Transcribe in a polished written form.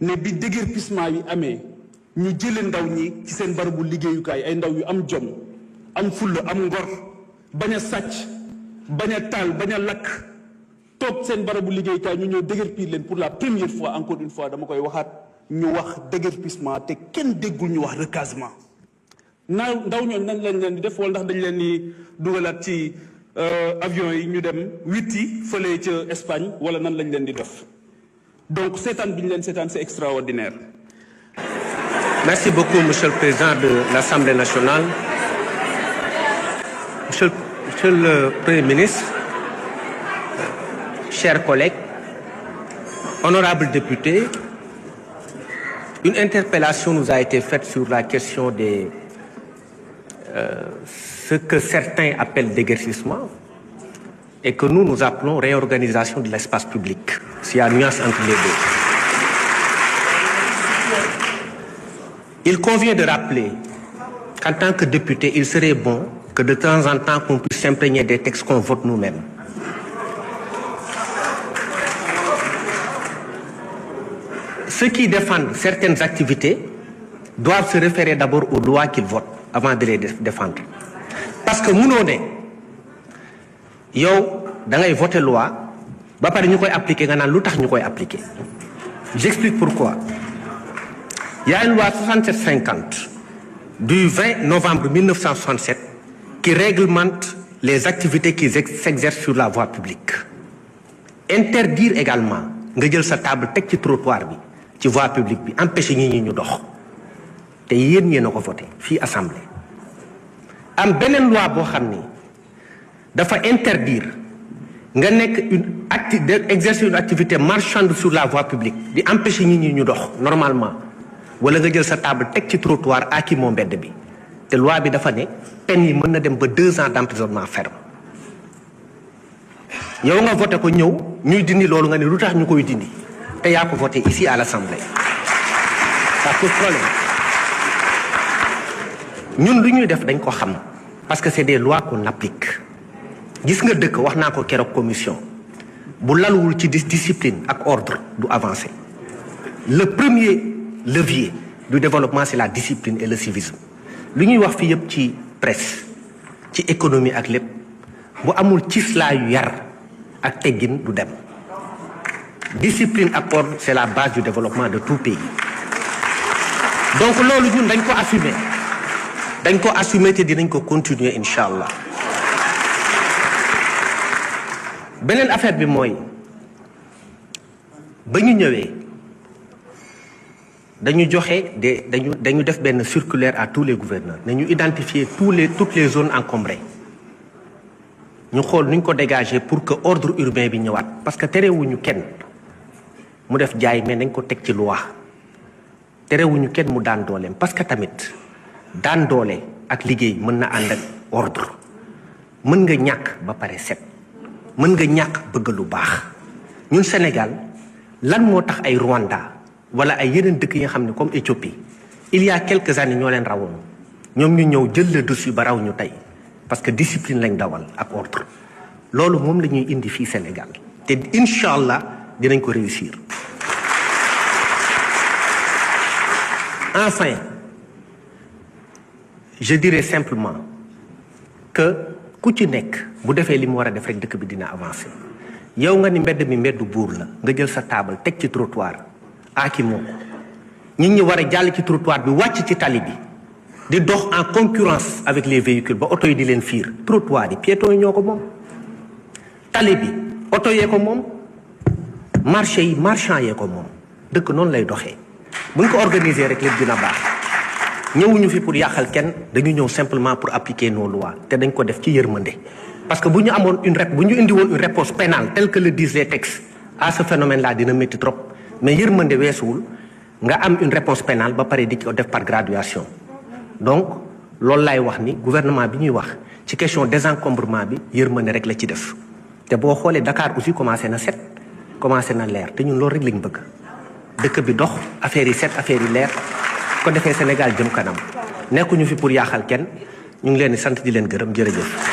ne bi déguerpissement yi amee ñu jëlee ndaw ñi ci seen barabu liggéeyukaay ay ndaw yu am jom am fulla am ngor bañ a sàcc bañ a taal bañ a lakk toog seen barabu liggéeyukaay ñu ñëw déguerpir leen pour la première fois encore une fois dama koy waxaat ñu wax déguerpissement te kenn déggul ñu wax recasement ndaw ñooñu nan lañ leen di def wala ndax dañ leen di dugalaat ci avion yi ñu dem witti fële ca Espagne wala nan lañ leen di def donc seetaan bi ñu leen seetaan c'est extraordinaire. Merci beaucoup, Monsieur le Président de l'Assemblée nationale. Monsieur le Premier ministre, chers collègues, honorables députés, une interpellation nous a été faite sur la question de ce que certains appellent déguerpissement et que nous appelons réorganisation de l'espace public. S'il y a nuance entre les deux. Il convient de rappeler qu'en tant que député, il serait bon que de temps en temps qu'on puisse s'imprégner des textes qu'on vote nous-mêmes. Ceux qui défendent certaines activités doivent se référer d'abord aux lois qu'ils votent avant de les défendre. Parce que nous, yow da ngay voter loi ba pare ñu koy appliquer nga naan lu tax ñu koy appliquer. J'explique pourquoi. Il y a une loi 6750 du 20 novembre 1967 qui réglemente les activités qui s'exercent sur la voie publique. Interdire également nga jël sa table teg ci trottoir bi ci voie publique bi empêcher ñi ñu dox te yéen a ko voté fii assemblée. am beneen loi boo xam ni dafa interdire nga nekk exercer une activité marchande sur la voie publique di empêcher ñi ñu dox normalement. wala nga jël sa table teg ci trottoir aki moo mbedd bi te loi bi dafa ne peine yi mën na dem ba 2 ans d'emprisonnement ferme yow nga voté ko ñëw ñuy dindi loolu nga ne lu tax ñu koy dindi te yaa ko voté ici à l'Assemblée. Ça pose problème. ñun lu ñuy def dañ ko xam parce que c'est des lois qu'on applique gis nga dëkk wax naa ko keroog commission bu laluwul ci discipline ak ordre du avancer. Le premier levier du développement c'est la discipline et le civisme lu ñuy wax fii yëpp ci presse ci économie ak lépp bu amul cislaayu yar ak teggin du dem. Discipline ak ordre c'est la base du développement de tout pays. Donc loolu ñun dañ ko assumer te dinañ ko continuer incha allah. beneen affaire bi mooy ba ñu ñëwee dañu def benn circulaire à tous les gouverneurs nañu identifier toutes les zones encombrées ñu xool nuñ ko dégager pour que ordre urbain bi ñëwaat parce que terewuñu kenn mu def jaay mais nañ ko teg ci loi terewuñu kenn mu daan dooleem parce que tamit daan doole ak liggéey mën na ànd ak ordre mën nga ñàkk ba pare set mën nga ñàkk bëgg lu baax ñun Sénégal lan moo tax ay Rwanda wala ay yeneen dëkk yi nga xam ne comme Éthiopie il y a quelques années ñoo leen rawoon ñoom ñu ñëw jël le dessus ba raw ñu tey parce que discipline lañ dawal ak ordre loolu moom la ñuy indi fii Sénégal te incha allah dinañ ko réussir. Enfin je dirais simplement que ku ci nekk bu defee li mu war a def rek dëkk bi dina avancer yow nga ni mbedd mi mbeddu buur la nga jël sa table teg ci trottoir aki moo ko nit ñi war a jàll ci trottoir bi wàcc ci tali bi di dox en concurrence avec les véhicules ba oto yi di leen fiir trottoir yi piétons yi ñoo ko moom tali bi oto yee ko moom marché yi marchand yee ko moom dëkk noonu lay doxee bu ñu ko organiser rek lépp dina baax ñëwuñu fi pour yàqal kenn dañu ñëw simplement pour appliquer nos lois te dañ ko def ci yërmande parce que bu ñu amoon bu ñu indi woon une réponse pénale telle que le disent les textes à ce phénomène là dina métti trop mais yërmande weesuwul nga am une réponse pénale ba pare di ko def par graduation donc loolu laay wax ni gouvernement bi ñuy wax ci question désencombrement bi yërmande rek la ci def te boo xoolee Dakar aussi commencé na set commencé na leer te ñun loolu rek lañ bëgg dëkk bi dox affaire yi set affaire yi leer ko defee Sénégal jëm kanam nekkuñu fi pour yaaxal kenn ñu ngi leen di sant di leen gërëm jërëjëf.